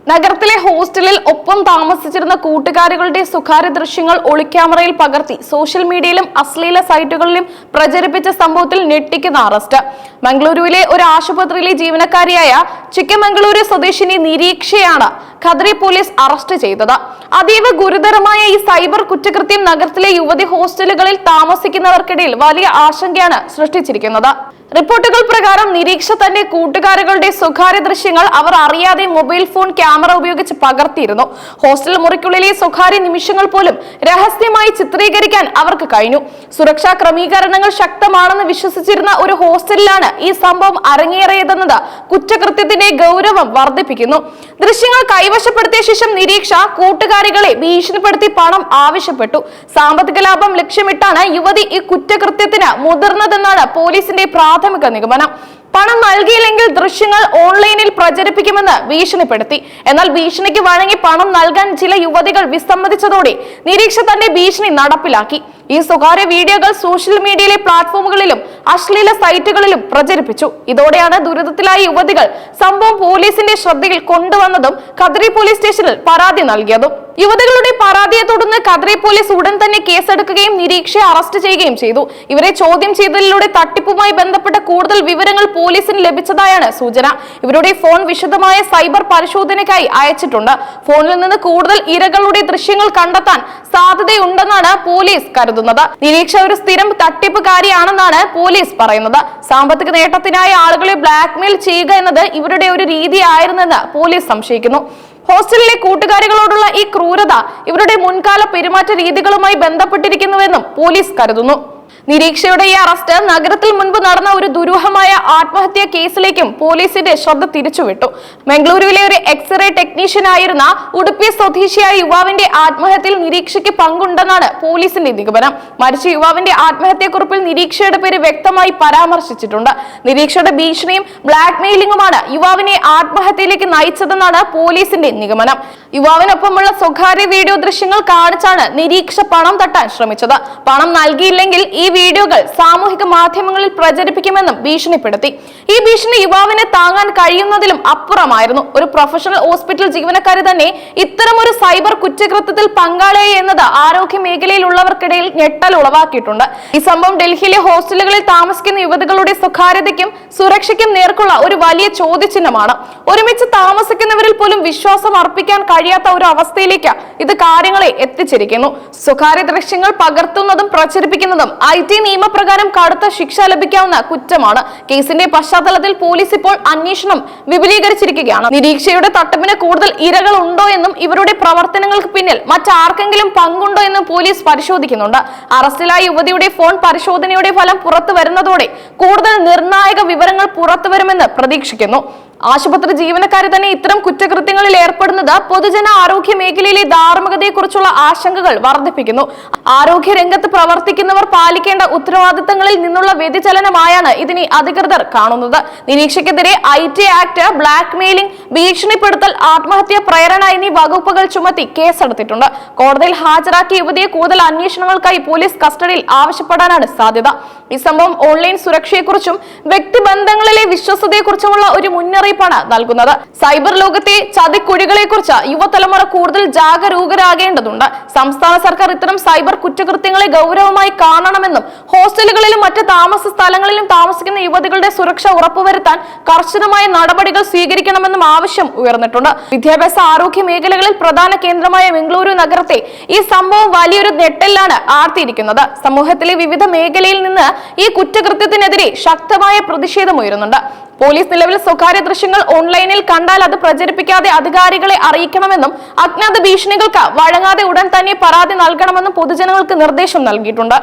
നഗരത്തിലെ ഹോസ്റ്റലിൽ ഒപ്പം താമസിച്ചിരുന്ന കൂട്ടുകാരികളുടെ സ്വകാര്യ ദൃശ്യങ്ങൾ ഒളിക്യാമറയിൽ പകർത്തി സോഷ്യൽ മീഡിയയിലും അശ്ലീല സൈറ്റുകളിലും പ്രചരിപ്പിച്ച സംഭവത്തിൽ ഞെട്ടിക്കുന്ന അറസ്റ്റ്. മംഗളൂരുവിലെ ഒരു ആശുപത്രിയിലെ ജീവനക്കാരിയായ ചിക്കമംഗളൂരു സ്വദേശിനി നിരീക്ഷയാണ് ഖദ്രി പോലീസ് അറസ്റ്റ് ചെയ്തത്. അതീവ ഗുരുതരമായ ഈ സൈബർ കുറ്റകൃത്യം നഗരത്തിലെ യുവതി ഹോസ്റ്റലുകളിൽ താമസിക്കുന്നവർക്കിടയിൽ വലിയ ആശങ്കയാണ് സൃഷ്ടിച്ചിരിക്കുന്നത്. റിപ്പോർട്ടുകൾ പ്രകാരം നിരീക്ഷ തന്റെ കൂട്ടുകാരികളുടെ സ്വകാര്യ ദൃശ്യങ്ങൾ അവർ അറിയാതെ മൊബൈൽ ഫോൺ ക്യാമറ ഉപയോഗിച്ച് പകർത്തിയിരുന്നു. ഹോസ്റ്റൽ മുറിക്കുള്ളിലെ സ്വകാര്യ നിമിഷങ്ങൾ പോലും രഹസ്യമായി ചിത്രീകരിക്കാൻ അവർക്ക് കഴിഞ്ഞു. സുരക്ഷാ ക്രമീകരണങ്ങൾ ശക്തമാണെന്ന് വിശ്വസിച്ചിരുന്ന ഒരു ഹോസ്റ്റലിലാണ് ഈ സംഭവം അരങ്ങേറിയതെന്നത് കുറ്റകൃത്യത്തിന്റെ ഗൗരവം വർദ്ധിപ്പിക്കുന്നു. ദൃശ്യങ്ങൾ കൈവശപ്പെടുത്തിയ ശേഷം നിരീക്ഷ കൂട്ടുകാരികളെ ഭീഷണിപ്പെടുത്തി പണം ആവശ്യപ്പെട്ടു. സാമ്പത്തിക ലാഭം ലക്ഷ്യമിട്ടാണ് യുവതി ഈ കുറ്റകൃത്യത്തിന് മുതിർന്നതെന്നാണ് പോലീസിന്റെ പ്രാഥമിക നിഗമനം. പണം നൽകിയില്ലെങ്കിൽ ദൃശ്യങ്ങൾ ഓൺലൈനിൽ പ്രചരിപ്പിക്കുമെന്ന് ഭീഷണിപ്പെടുത്തി. എന്നാൽ ഭീഷണിക്ക് വഴങ്ങി പണം നൽകാൻ ചില യുവതികൾ വിസമ്മതിച്ചതോടെ നിരീക്ഷ തന്റെ ഭീഷണി നടപ്പിലാക്കി. ഈ സ്വകാര്യ വീഡിയോകൾ സോഷ്യൽ മീഡിയയിലെ പ്ലാറ്റ്ഫോമുകളിലും അശ്ലീല സൈറ്റുകളിലും പ്രചരിപ്പിച്ചു. ഇതോടെയാണ് ദുരിതത്തിലായ യുവതികൾ സംഭവം പോലീസിന്റെ ശ്രദ്ധയിൽ കൊണ്ടുവന്നതും ഖദ്രി പോലീസ് സ്റ്റേഷനിൽ പരാതി നൽകിയതും. യുവതികളുടെ പരാതിയെ തുടർന്ന് ഖദ്രി പോലീസ് ഉടൻ തന്നെ കേസെടുക്കുകയും നിരീക്ഷയെ അറസ്റ്റ് ചെയ്യുകയും ചെയ്തു. ഇവരെ ചോദ്യം ചെയ്തതിലൂടെ തട്ടിപ്പുമായി ബന്ധപ്പെട്ട കൂടുതൽ വിവരങ്ങൾ പോലീസിന് ലഭിച്ചതായാണ് സൂചന. ഇവരുടെ ഫോൺ വിശദമായ സൈബർ പരിശോധനയ്ക്കായി അയച്ചിട്ടുണ്ട്. ഫോണിൽ നിന്ന് കൂടുതൽ ഇരകളുടെ ദൃശ്യങ്ങൾ കണ്ടെത്താൻ സാധ്യതയുണ്ടെന്നാണ് പോലീസ് കരുതുന്നത്. നിരീക്ഷ ഒരു സ്ഥിരം തട്ടിപ്പുകാരിയാണെന്നാണ് പോലീസ് പറയുന്നത്. സാമ്പത്തിക നേട്ടത്തിനായി ആളുകളെ ബ്ലാക്ക്മെയിൽ ചെയ്യുക എന്നത് ഇവരുടെ ഒരു രീതിയായിരുന്നെന്ന് പോലീസ് സംശയിക്കുന്നു. ഹോസ്റ്റലിലെ കൂട്ടുകാരികളോടുള്ള ഈ ക്രൂരത ഇവരുടെ മുൻകാല പെരുമാറ്റ രീതികളുമായി ബന്ധപ്പെട്ടിരിക്കുന്നുവെന്നും പോലീസ് കരുതുന്നു. നിരീക്ഷയുടെ ഈ അറസ്റ്റ് നഗരത്തിൽ മുൻപ് നടന്ന ഒരു ദുരൂഹമായ ആത്മഹത്യാ കേസിലേക്കും പോലീസിന്റെ ശ്രദ്ധ തിരിച്ചുവിട്ടു. മംഗളൂരുവിലെ ഒരു എക്സ്റേ ടെക്നീഷ്യനായിരുന്ന ഉടുപ്പി സ്വദേശിയായ യുവാവിന്റെ ആത്മഹത്യയിൽ നിരീക്ഷയ്ക്ക് പങ്കുണ്ടെന്നാണ് പോലീസിന്റെ നിഗമനം. മരിച്ച യുവാവിന്റെ ആത്മഹത്യാക്കുറിപ്പിൽ നിരീക്ഷയുടെ പേര് വ്യക്തമായി പരാമർശിച്ചിട്ടുണ്ട്. നിരീക്ഷയുടെ ഭീഷണിയും ബ്ലാക്ക് മെയിലിംഗുമാണ് യുവാവിനെ ആത്മഹത്യയിലേക്ക് നയിച്ചതെന്നാണ് പോലീസിന്റെ നിഗമനം. യുവാവിനൊപ്പമുള്ള സ്വകാര്യ വീഡിയോ ദൃശ്യങ്ങൾ കാണിച്ചാണ് നിരീക്ഷ പണം തട്ടാൻ ശ്രമിച്ചത്. പണം നൽകിയില്ലെങ്കിൽ ഈ വീഡിയോകൾ സാമൂഹിക മാധ്യമങ്ങളിൽ പ്രചരിപ്പിക്കുമെന്നും ഭീഷണിപ്പെടുത്തി. ഈ ഭീഷണി യുവാവിനെ താങ്ങാൻ കഴിയുന്നതിലും അപ്പുറമായിരുന്നു. ഒരു പ്രൊഫഷണൽ ഹോസ്പിറ്റൽ ജീവനക്കാരി തന്നെ ഇത്തരമൊരു സൈബർ കുറ്റകൃത്യത്തിൽ പങ്കാളിയായി എന്നത് ആരോഗ്യ മേഖലയിലുള്ളവർക്കിടയിൽ ഞെട്ടൽ ഉളവാക്കിയിട്ടുണ്ട്. ഈ സംഭവം ഡൽഹിയിലെ ഹോസ്റ്റലുകളിൽ താമസിക്കുന്ന യുവതികളുടെ സ്വകാര്യതയ്ക്കും സുരക്ഷയ്ക്കും നേർക്കുള്ള ഒരു വലിയ ചോദ്യചിഹ്നമാണ്. ഒരുമിച്ച് താമസിക്കുന്നവരിൽ പോലും വിശ്വാസം അർപ്പിക്കാൻ കഴിയാത്ത ഒരു അവസ്ഥയിലേക്ക് ഇത് കാര്യങ്ങളെ എത്തിച്ചിരിക്കുന്നു. സ്വകാര്യ ദൃശ്യങ്ങൾ പകർത്തുന്നതും പ്രചരിപ്പിക്കുന്നതും IT നിയമപ്രകാരം കടുത്ത ശിക്ഷ ലഭിക്കാവുന്ന കുറ്റമാണ്. കേസിന്റെ പശ്ചാത്തലത്തിൽ പോലീസ് ഇപ്പോൾ അന്വേഷണം വിപുലീകരിച്ചിരിക്കുകയാണ്. നിരീക്ഷയുടെ തട്ടിപ്പിന് കൂടുതൽ ഇരകൾ ഉണ്ടോ എന്നും ഇവരുടെ പ്രവർത്തനങ്ങൾക്ക് പിന്നിൽ മറ്റാർക്കെങ്കിലും പങ്കുണ്ടോ എന്നും പോലീസ് പരിശോധിക്കുന്നുണ്ട്. അറസ്റ്റിലായ യുവതിയുടെ ഫോൺ പരിശോധനയുടെ ഫലം പുറത്തു വരുന്നതോടെ കൂടുതൽ നിർണായക വിവരങ്ങൾ പുറത്തുവരുമെന്ന് പ്രതീക്ഷിക്കുന്നു. ആശുപത്രി ജീവനക്കാരി തന്നെ ഇത്തരം കുറ്റകൃത്യങ്ങളിൽ ഏർപ്പെടുന്നത് പൊതുജന ആരോഗ്യ മേഖലയിലെ ധാർമ്മികതയെക്കുറിച്ചുള്ള ആശങ്കകൾ വർദ്ധിപ്പിക്കുന്നു. ആരോഗ്യ രംഗത്ത് പ്രവർത്തിക്കുന്നവർ പാലിക്കേണ്ട ഉത്തരവാദിത്തങ്ങളിൽ നിന്നുള്ള വ്യതിചലനമായാണ് ഇതിനെ അധികൃതർ കാണുന്നത്. നിരീക്ഷയ്ക്കെതിരെ IT ആക്ട്, ബ്ലാക്ക് മെയിലിംഗ്, ഭീഷണിപ്പെടുത്തൽ, ആത്മഹത്യ, പ്രേരണ എന്നീ വകുപ്പുകൾ ചുമത്തി കേസെടുത്തിട്ടുണ്ട്. കോടതിയിൽ ഹാജരാക്കിയ യുവതിയെ കൂടുതൽ അന്വേഷണങ്ങൾക്കായി പോലീസ് കസ്റ്റഡിയിൽ ആവശ്യപ്പെടാനാണ് സാധ്യത. ഈ സംഭവം ഓൺലൈൻ സുരക്ഷയെക്കുറിച്ചും വ്യക്തിബന്ധങ്ങളിലെ വിശ്വസതയെക്കുറിച്ചുമുള്ള ഒരു മുന്നറിയിപ്പാണ് നൽകുന്നത്. സൈബർ ലോകത്തെ ചതിക്കുഴികളെക്കുറിച്ച് യുവതലമുറ കൂടുതൽ ജാഗരൂകരാകേണ്ടതുണ്ട്. സംസ്ഥാന സർക്കാർ ഇത്തരം സൈബർ കുറ്റകൃത്യങ്ങളെ ഗൗരവമായി കാണണമെന്നും ഹോസ്റ്റലുകളിലും മറ്റ് താമസ സ്ഥലങ്ങളിലും താമസിക്കുന്ന യുവതികളുടെ സുരക്ഷ ഉറപ്പുവരുത്താൻ കർശനമായ നടപടികൾ സ്വീകരിക്കണമെന്നും ആവശ്യം ഉയർന്നിട്ടുണ്ട്. വിദ്യാഭ്യാസ ആരോഗ്യ മേഖലകളിൽ പ്രധാന കേന്ദ്രമായ മംഗളൂരു നഗരത്തെ ഈ സംഭവം വലിയൊരു ഞെട്ടലാണ് ആർത്തിയിരിക്കുന്നത്. സമൂഹത്തിലെ വിവിധ മേഖലയിൽ നിന്ന് ഈ കുറ്റകൃത്യത്തിനെതിരെ ശക്തമായ പ്രതിഷേധമുയരുന്നുണ്ട്. പോലീസ് നിലവിൽ സ്വകാര്യ ദൃശ്യങ്ങൾ ഓൺലൈനിൽ കണ്ടാൽ അത് പ്രചരിപ്പിക്കാതെ അധികാരികളെ അറിയിക്കണമെന്നും അജ്ഞാത ഭീഷണികൾക്ക് വഴങ്ങാതെ ഉടൻ തന്നെ പരാതി നൽകണമെന്നും പൊതുജനങ്ങൾക്ക് നിർദ്ദേശം നൽകിയിട്ടുണ്ട്.